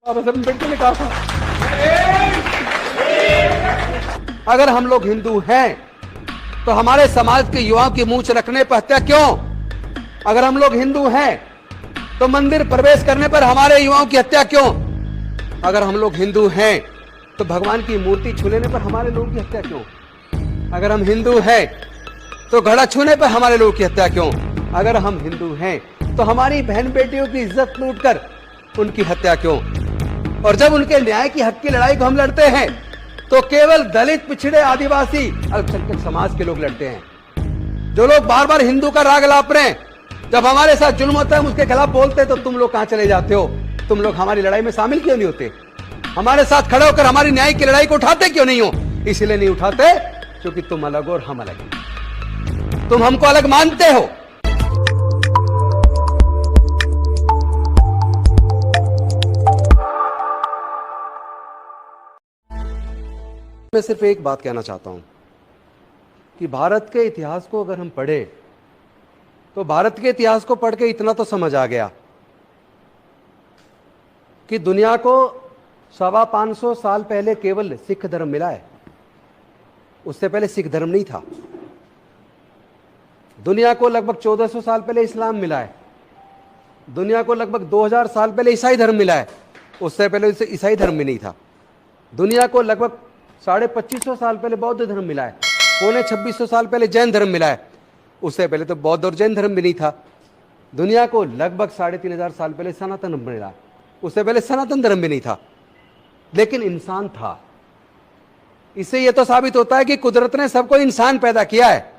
अम्बेडकर ने कहा था, अगर हम लोग हिंदू हैं तो हमारे समाज के युवाओं की मूंछ रखने पर हत्या क्यों? अगर हम लोग हिंदू हैं तो मंदिर प्रवेश करने पर हमारे युवाओं की हत्या क्यों? अगर हम लोग हिंदू हैं तो भगवान की मूर्ति छू लेने पर हमारे लोगों की हत्या क्यों? अगर हम हिंदू हैं तो घड़ा छूने पर हमारे लोगों की हत्या क्यों? अगर हम हिंदू हैं तो हमारी बहन बेटियों की इज्जत लूटकर उनकी हत्या क्यों? और जब उनके न्याय की हक की लड़ाई को हम लड़ते हैं तो केवल दलित, पिछड़े, आदिवासी, अल्पसंख्यक समाज के लोग लड़ते हैं। जो लोग बार बार हिंदू का राग लाप रहे हैं, जब हमारे साथ जुल्म होता है हम उसके खिलाफ बोलते हैं तो तुम लोग कहां चले जाते हो? तुम लोग हमारी लड़ाई में शामिल क्यों नहीं होते? हमारे साथ खड़े होकर हमारी न्याय की लड़ाई को उठाते क्यों नहीं हो? इसलिए नहीं उठाते क्योंकि तुम अलग हो और हम अलग हैं। तुम हमको अलग मानते हो। मैं सिर्फ एक बात कहना चाहता हूं कि भारत के इतिहास को अगर हम पढ़े तो भारत के इतिहास को पढ़ के इतना तो समझ आ गया कि दुनिया को 550 साल पहले केवल सिख धर्म मिला है। उससे पहले सिख धर्म नहीं था। दुनिया को लगभग 1400 साल पहले इस्लाम मिला है। दुनिया को लगभग 2000 साल पहले ईसाई धर्म मिला है। उससे पहले ईसाई धर्म भी नहीं था। दुनिया को लगभग 2550 साल पहले बौद्ध धर्म मिला है। 2600 साल पहले जैन धर्म मिला है। उससे पहले तो बौद्ध और जैन धर्म भी नहीं था। दुनिया को लगभग 3500 साल पहले सनातन धर्म मिला। उससे पहले सनातन धर्म भी नहीं था। लेकिन इंसान था। इससे यह तो साबित होता है कि कुदरत ने सबको इंसान पैदा किया है।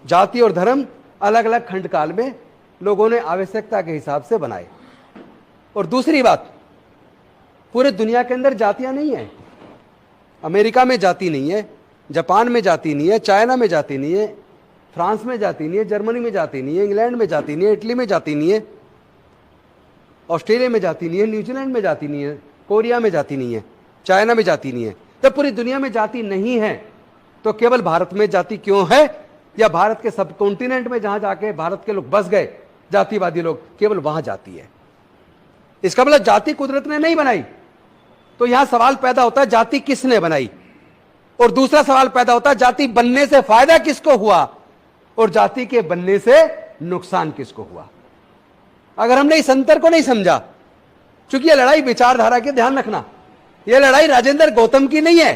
जाति और धर्म अलग अलग खंड काल में लोगों ने आवश्यकता के हिसाब से बनाए। और दूसरी बात, पूरे दुनिया के अंदर जातियां नहीं है। अमेरिका में जाति नहीं है, जापान में जाति नहीं है, चाइना में जाति नहीं है, फ्रांस में जाति नहीं है, जर्मनी में जाति नहीं है, इंग्लैंड में जाति नहीं है, इटली में जाति नहीं है, ऑस्ट्रेलिया में जाति नहीं है, न्यूजीलैंड में जाति नहीं है, कोरिया में जाति नहीं है, चाइना में जाति नहीं है। जब पूरी दुनिया में जाति नहीं है तो केवल भारत में जाति क्यों है? या भारत के सब कॉन्टिनेंट में जहां जाके भारत के लोग बस गए, जातिवादी लोग, केवल वहां जाति है। इसका मतलब जाति कुदरत ने नहीं बनाई। तो यहां सवाल पैदा होता है जाति किसने बनाई? और दूसरा सवाल पैदा होता है जाति बनने से फायदा किसको हुआ और जाति के बनने से नुकसान किसको हुआ? अगर हमने इस अंतर को नहीं समझा, क्योंकि यह लड़ाई विचारधारा की, ध्यान रखना, यह लड़ाई राजेंद्र गौतम की नहीं है।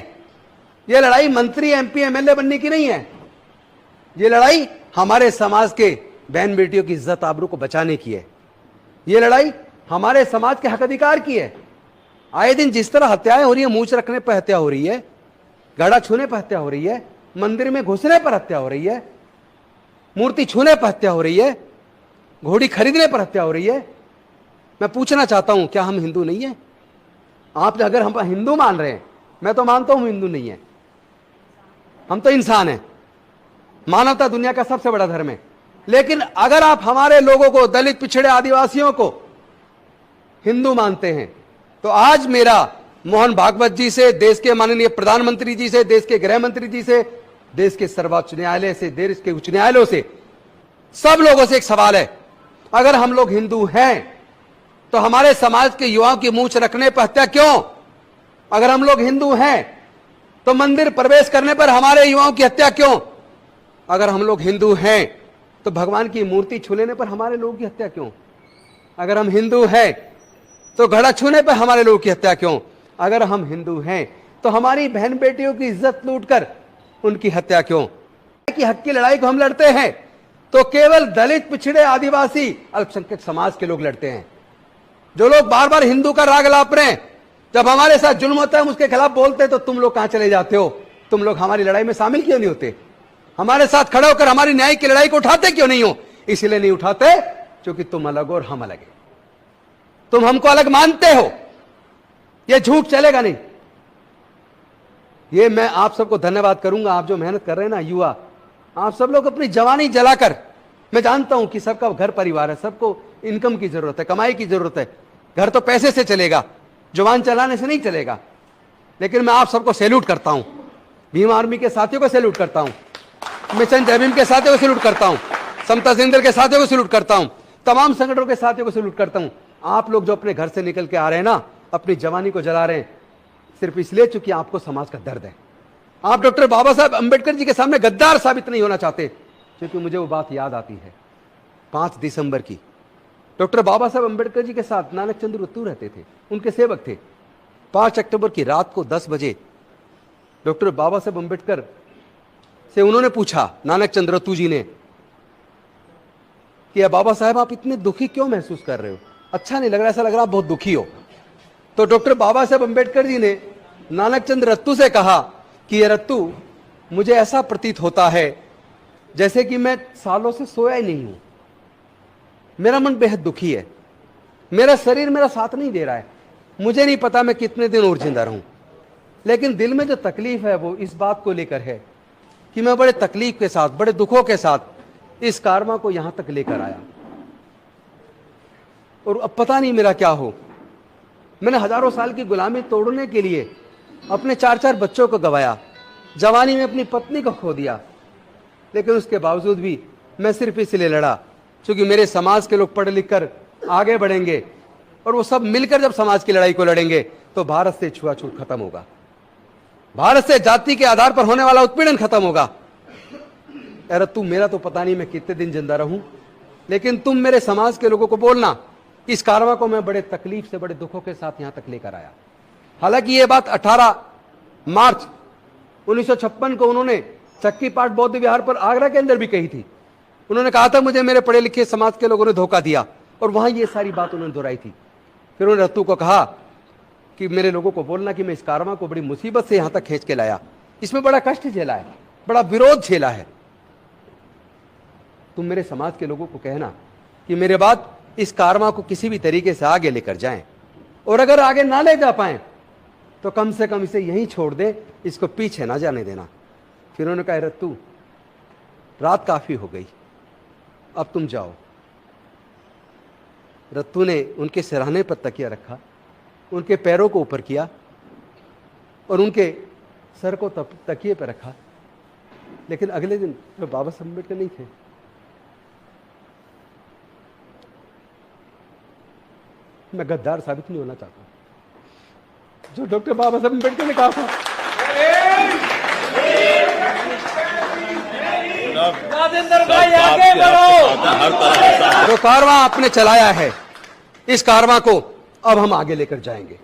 यह लड़ाई मंत्री, एमपी, एमएलए बनने की नहीं है। यह लड़ाई हमारे समाज के बहन बेटियों की इज्जत आबरू को बचाने की है। यह लड़ाई हमारे समाज के हक अधिकार की है। आए दिन जिस तरह हत्याएं हो रही है, मूंछ रखने पर हत्या हो रही है, घड़ा छूने पर हत्या हो रही है, मंदिर में घुसने पर हत्या हो रही है, मूर्ति छूने पर हत्या हो रही है, घोड़ी खरीदने पर हत्या हो रही है। मैं पूछना चाहता हूं, क्या हम हिंदू नहीं है? आप अगर हम हिंदू मान रहे हैं, मैं तो मानता हूं हिंदू नहीं है, हम तो इंसान हैं। मानवता दुनिया का सबसे बड़ा धर्म है। लेकिन अगर आप हमारे लोगों को, दलित, पिछड़े, आदिवासियों को हिंदू मानते हैं तो आज मेरा मोहन भागवत जी से, देश के माननीय प्रधानमंत्री जी से, देश के गृह मंत्री जी से, देश के सर्वोच्च न्यायालय से, देश के उच्च न्यायालयों से, सब लोगों से एक सवाल है, अगर हम लोग हिंदू हैं तो हमारे समाज के युवाओं की मूंछ रखने पर हत्या क्यों? अगर हम लोग हिंदू हैं तो मंदिर प्रवेश करने पर हमारे युवाओं की हत्या क्यों? अगर हम लोग हिंदू हैं तो भगवान की मूर्ति छू लेने पर हमारे लोगों की हत्या क्यों? अगर हम हिंदू हैं तो घड़ा छूने पर हमारे लोगों की हत्या क्यों? अगर हम हिंदू हैं तो हमारी बहन बेटियों की इज्जत लूटकर उनकी हत्या क्यों? कि हक की लड़ाई को हम लड़ते हैं तो केवल दलित, पिछड़े, आदिवासी, अल्पसंख्यक समाज के लोग लड़ते हैं। जो लोग बार बार हिंदू का राग लाप रहे हैं, जब हमारे साथ जुल्म होता है हम उसके खिलाफ बोलते हैं तो तुम लोग कहां चले जाते हो? तुम लोग हमारी लड़ाई में शामिल क्यों नहीं होते? हमारे साथ खड़े होकर हमारी न्याय की लड़ाई को उठाते क्यों नहीं हो? इसलिए नहीं उठाते क्योंकि तुम अलग हो और हम अलग हैं। तुम हमको अलग मानते हो। यह झूठ चलेगा नहीं। ये मैं आप सबको धन्यवाद करूंगा, आप जो मेहनत कर रहे हैं ना, युवा, आप सब लोग अपनी जवानी जलाकर, मैं जानता हूं कि सबका घर परिवार है, सबको इनकम की जरूरत है, कमाई की जरूरत है। घर तो पैसे से चलेगा, जुबान चलाने से नहीं चलेगा। लेकिन मैं आप सबको सैल्यूट करता हूं। भीम आर्मी के साथियों को सैल्यूट करता हूं, मिशन जय भीम के साथियों को सैल्यूट करता हूं, समता सेंटर के साथियों को सैल्यूट करता हूं, तमाम संगठनों के साथियों को सैल्यूट करता हूं। आप लोग जो अपने घर से निकल के आ रहे हैं ना, अपनी जवानी को जला रहे हैं सिर्फ इसलिए चूंकि आपको समाज का दर्द है। आप डॉक्टर बाबा साहब अंबेडकर जी के सामने गद्दार साबित नहीं होना चाहते, क्योंकि मुझे वो बात याद आती है 5 दिसंबर की। डॉक्टर बाबा साहब अंबेडकर जी के साथ नानक चंद्र रत्तू रहते थे, उनके सेवक थे। 5 अक्टूबर की रात को 10 बजे डॉक्टर बाबा साहब अंबेडकर से उन्होंने पूछा, नानक चंद्र रत्तू जी ने, कि बाबा साहब आप इतने दुखी क्यों महसूस कर रहे हो, अच्छा नहीं लग रहा, ऐसा लग रहा आप बहुत दुखी हो। तो डॉक्टर बाबा साहब अंबेडकर जी ने नानक चंद्र रत्तू से कहा कि ये रत्तू, मुझे ऐसा प्रतीत होता है जैसे कि मैं सालों से सोया ही नहीं हूं, मेरा मन बेहद दुखी है, मेरा शरीर मेरा साथ नहीं दे रहा है, मुझे नहीं पता मैं कितने दिन और जिंदा रहूं, लेकिन दिल में जो तकलीफ है वो इस बात को लेकर है कि मैं बड़े तकलीफ के साथ, बड़े दुखों के साथ इस कारवां को यहां तक लेकर आया, और अब पता नहीं मेरा क्या हो। मैंने हजारों साल की गुलामी तोड़ने के लिए अपने 4-4 बच्चों को गंवाया, जवानी में अपनी पत्नी को खो दिया, लेकिन उसके बावजूद भी मैं सिर्फ इसलिए लड़ा क्योंकि मेरे समाज के लोग पढ़ लिख कर आगे बढ़ेंगे, और वो सब मिलकर जब समाज की लड़ाई को लड़ेंगे तो भारत से छुआछूत खत्म होगा, भारत से जाति के आधार पर होने वाला उत्पीड़न खत्म होगा। अरे तू, मेरा तो पता नहीं मैं कितने दिन जिंदा रहूं, लेकिन तुम मेरे समाज के लोगों को बोलना, इस कारवां को मैं बड़े तकलीफ से, बड़े दुखों के साथ यहां तक लेकर आया। हालांकि ये बात 18 मार्च 1956 को उन्होंने चक्की पाट बौद्ध विहार पर आगरा के अंदर भी कही थी। उन्होंने कहा था मुझे मेरे पढ़े लिखे समाज के लोगों ने धोखा दिया, और वहां ये सारी बात उन्होंने दोहराई थी। फिर उन्होंने रत्तू को कहा कि मेरे लोगों को बोलना कि मैं इस कारवां को बड़ी मुसीबत से यहां तक खींच के लाया, इसमें बड़ा कष्ट झेला है, बड़ा विरोध झेला है। तुम मेरे समाज के लोगों को कहना कि मेरे बाद इस कारवां को किसी भी तरीके से आगे लेकर जाएं, और अगर आगे ना ले जा पाए तो कम से कम इसे यहीं छोड़ दें, इसको पीछे ना जाने देना। फिर उन्होंने कहा, रत्तू रात काफी हो गई, अब तुम जाओ। रत्तू ने उनके सिरहाने पर तकिया रखा, उनके पैरों को ऊपर किया और उनके सर को तकिए पर रखा। लेकिन अगले दिन तो बाबा साहब अम्बेडकर नहीं थे। मैं गद्दार साबित नहीं होना चाहता, जो डॉक्टर बाबा साहब अम्बेडकर ने कहा था, राजेंद्र भाई आगे बढ़ो। जो कारवां आपने चलाया है, इस कारवां को अब हम आगे लेकर जाएंगे।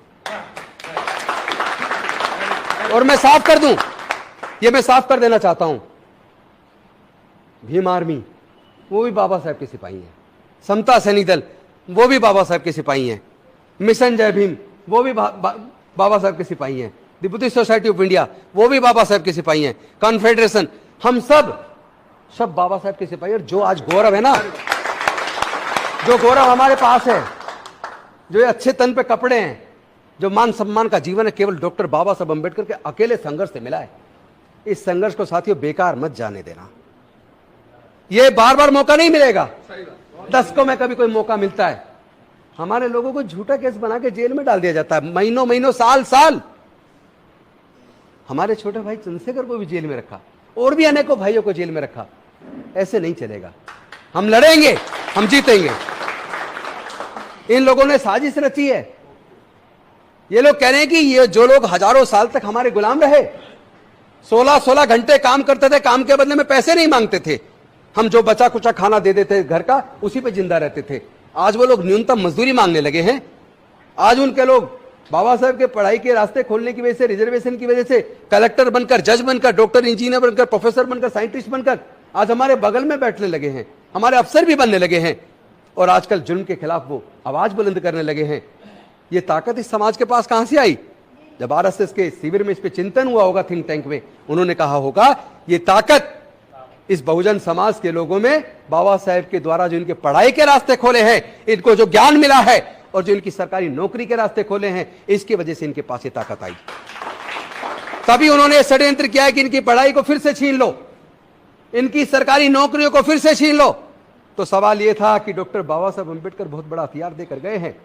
और मैं साफ कर दूं, ये मैं साफ कर देना चाहता हूं, भीम आर्मी वो भी बाबा साहब के सिपाही हैं, समता सैनिक दल वो भी बाबा साहब के सिपाही हैं, मिशन जय भीम वो भी बाबा साहब के सिपाही हैं, the Buddhist society of India वो भी बाबा साहब के सिपाही हैं, कॉन्फेडरेशन, हम सब बाबा साहब के सिपाही। और जो आज गौरव है ना, जो गौरव हमारे पास है, जो ये अच्छे तन पे कपड़े हैं, जो मान सम्मान का जीवन है, केवल डॉक्टर बाबा साहब अम्बेडकर के अकेले संघर्ष से मिला है। इस संघर्ष को साथियों बेकार मत जाने देना, ये बार बार मौका नहीं मिलेगा, दशकों में कभी कोई मौका मिलता है। हमारे लोगों को झूठा केस बना के जेल में डाल दिया जाता है, महीनों महीनों साल साल। हमारे छोटे भाई चंद्रशेखर को भी जेल में रखा, और भी अनेकों भाइयों को जेल में रखा। ऐसे नहीं चलेगा, हम लड़ेंगे, हम जीतेंगे। इन लोगों ने साजिश रची है। ये लोग कह रहे हैं कि ये जो लोग हजारों साल तक हमारे गुलाम रहे, 16-16 घंटे काम करते थे, काम के बदले में पैसे नहीं मांगते थे, हम जो बचा कुचा खाना दे देते घर का, उसी पे जिंदा रहते थे। आज वो लोग न्यूनतम मजदूरी मांगने लगे हैं। आज उनके लोग बाबा साहब के पढ़ाई के रास्ते खोलने की वजह से, रिजर्वेशन की वजह से कलेक्टर बनकर, जज बनकर, डॉक्टर, इंजीनियर बनकर, प्रोफेसर बनकर, साइंटिस्ट बनकर आज हमारे बगल में बैठने लगे हैं, हमारे अफसर भी बनने लगे हैं, और आजकल जुल्म के खिलाफ वो आवाज बुलंद करने लगे हैं। ये ताकत इस समाज के पास कहां से आई? जब आरएसएस के शिविर में इस पे चिंतन हुआ होगा, थिंक टैंक में, उन्होंने कहा होगा ये ताकत इस बहुजन समाज के लोगों में, बाबा साहेब के द्वारा जो इनके पढ़ाई के रास्ते खोले हैं, इनको जो ज्ञान मिला है, और जो इनकी सरकारी नौकरी के रास्ते खोले हैं, इसकी वजह से इनके पास ये ताकत आई। तभी उन्होंने षड्यंत्र किया है कि इनकी पढ़ाई को फिर से छीन लो, इनकी सरकारी नौकरियों को फिर से छीन लो। तो सवाल यह था कि डॉक्टर बाबा साहब अम्बेडकर बहुत बड़ा हथियार देकर गए हैं,